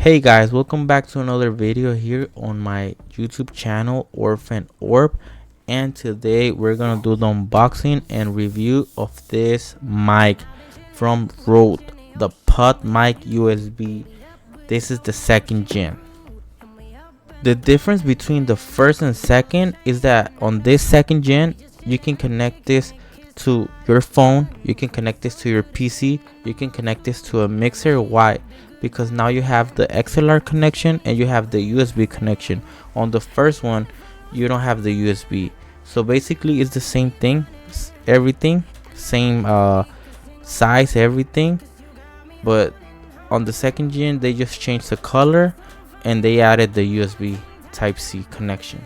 Hey guys, welcome back to another video here on my YouTube channel Orphanorbe, and today we're gonna do the unboxing and review of this mic from Rode, the Podmic USB. This is the second gen. The difference between the first and second is that on this second gen you can connect this to your phone, you can connect this to your PC, you can connect this to a mixer. Why? Because now you have the XLR connection and you have the USB connection. On the first one you don't have the USB, so basically it's the same thing, everything same size, everything, but on the second gen they just changed the color and they added the USB Type-C connection.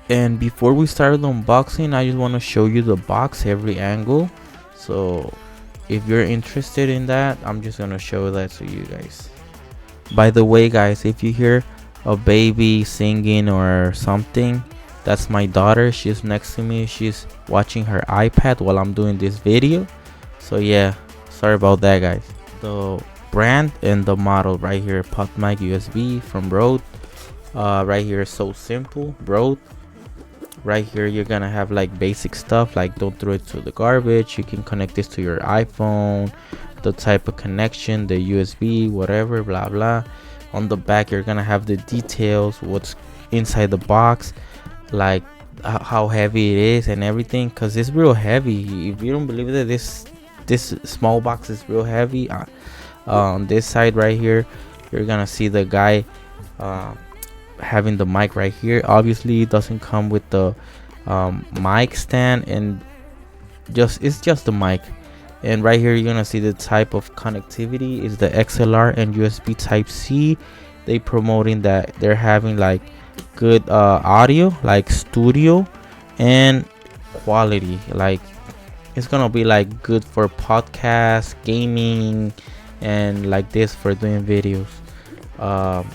And before we start the unboxing, I just want to show you the box, every angle. So if you're interested in that, I'm just gonna show that to you guys. By the way guys, if you hear a baby singing or something, that's my daughter. She's next to me, she's watching her iPad while I'm doing this video. So yeah, sorry about that guys. The brand and the model right here, Podmic USB from Rode. Right here is so simple, Rode. Right here you're gonna have like basic stuff like don't throw it to the garbage. You can connect this to your iPhone, the type of connection, the USB, whatever, blah blah. On the back you're gonna have the details, what's inside the box, like how heavy it is and everything, because it's real heavy. If you don't believe that this small box is real heavy, on this side right here you're gonna see the guy having the mic right here. Obviously it doesn't come with the mic stand, and it's just the mic. And right here you're gonna see the type of connectivity is the XLR and USB Type-C. They promoting that they're having like good audio, like studio and quality, like it's gonna be like good for podcast, gaming, and like this for doing videos.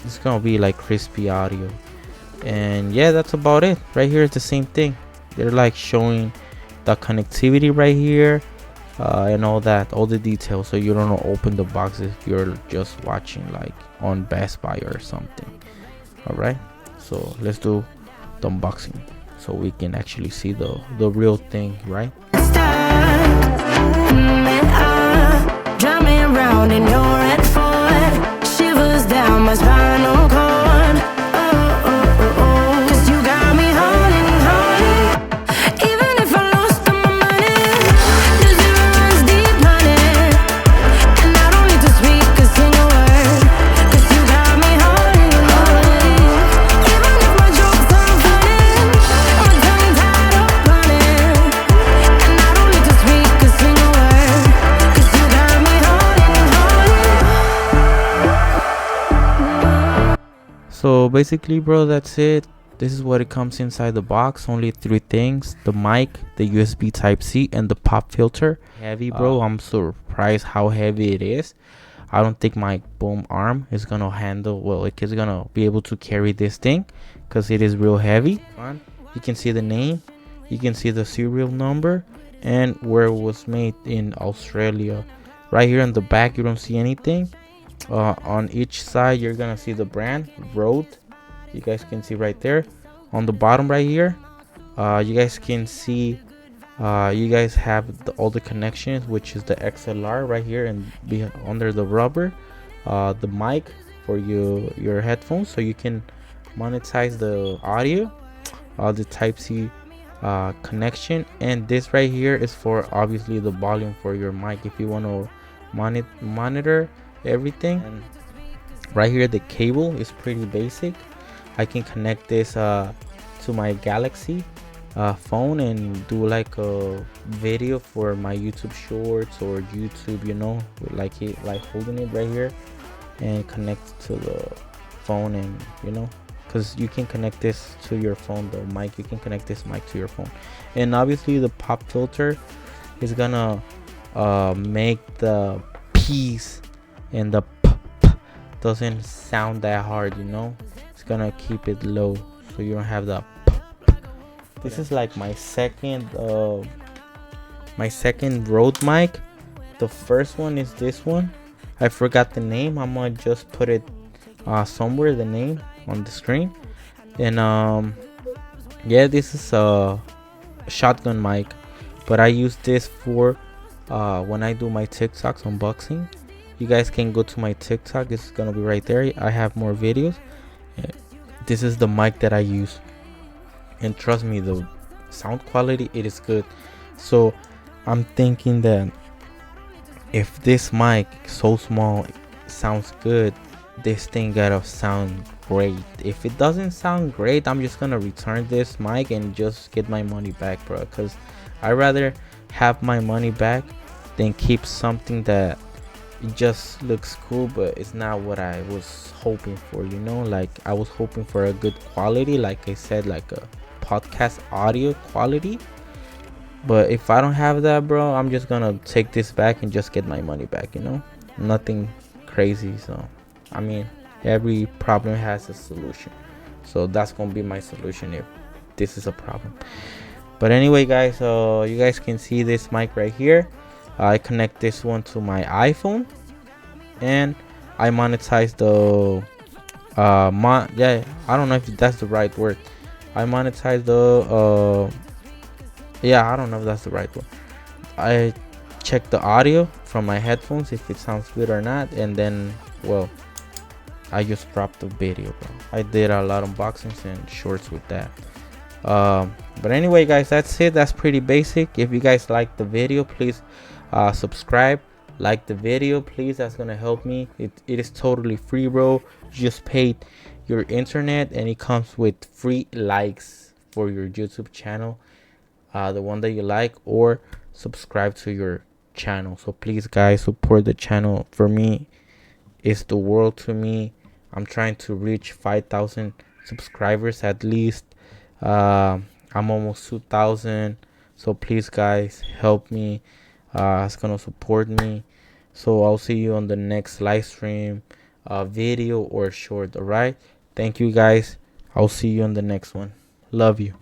It's gonna be like crispy audio. And yeah, that's about it. Right here is the same thing. They're like showing the connectivity right here, and all that, all the details, so you don't open the box if you're just watching like on Best Buy or something. All right, so let's do the unboxing so we can actually see the real thing, right? Drumming around in your red Ford, shivers down my spinal cord. Oh, oh, oh, oh. 'Cause you got me holding, holding. Even if I lost all my money, the zero runs deep, honey. And I don't need to speak a single word, 'cause you got me holding, holding. Even if my jokes aren't funny, my tongue tied up running. And I don't need to speak a single word, 'cause you got me holding, holding. So basically bro, that's it. This is what it comes inside the box. Only 3 things: the mic, the USB Type-C, and the pop filter. Heavy bro, I'm surprised how heavy it is. I don't think my boom arm is gonna handle, well, it is gonna be able to carry this thing, because it is real heavy. You can see the name, you can see the serial number, and where it was made in Australia. Right here on the back you don't see anything. On each side you're gonna see the brand Rode. You guys can see right there. On the bottom right here, you guys can see you guys have all the connections, which is the XLR right here and under the rubber, the mic for your headphones, so you can monetize the audio, the Type-C connection, and this right here is for obviously the volume for your mic if you want to monitor everything. And right here the cable is pretty basic. I can connect this to my Galaxy phone and do like a video for my YouTube shorts or YouTube, you know, like holding it right here and connect to the phone, and you know, because you can connect this to your phone, the mic, you can connect this mic to your phone. And obviously the pop filter is gonna make the P's and the p doesn't sound that hard, you know. It's gonna keep it low so you don't have the p. This is like my second Rode mic. The first one is this one. I forgot the name. I'm gonna just put it somewhere the name on the screen. And yeah, this is a shotgun mic, but I use this for when I do my TikToks unboxing. You guys can go to my TikTok. This is gonna be right there. I have more videos. This is the mic that I use, and trust me, the sound quality, it is good. So I'm thinking that if this mic so small sounds good, this thing gotta sound great. If it doesn't sound great, I'm just gonna return this mic and just get my money back, bro, because I rather have my money back than keep something that it just looks cool but it's not what I was hoping for, you know. Like I was hoping for a good quality, like I said, like a podcast audio quality. But if I don't have that, bro, I'm just gonna take this back and just get my money back, you know. Nothing crazy. So I mean, every problem has a solution, so that's gonna be my solution if this is a problem. But anyway, guys, you guys can see this mic right here. I connect this one to my iPhone, and I monetize the yeah, I don't know if that's the right word. I monetize the yeah, I don't know if that's the right one. I check the audio from my headphones if it sounds good or not, and then, well, I just dropped the video, bro. I did a lot of unboxings and shorts with that. But anyway, guys, that's it. That's pretty basic. If you guys like the video, please subscribe, like the video, please. That's gonna help me. It is totally free, bro. You just paid your internet, and it comes with free likes for your YouTube channel, the one that you like, or subscribe to your channel. So please, guys, support the channel. For me, it's the world to me. I'm trying to reach 5,000 subscribers at least. I'm almost 2,000. So please, guys, help me. It's gonna support me. So I'll see you on the next live stream, video or short. All right. Thank you, guys. I'll see you on the next one. Love you.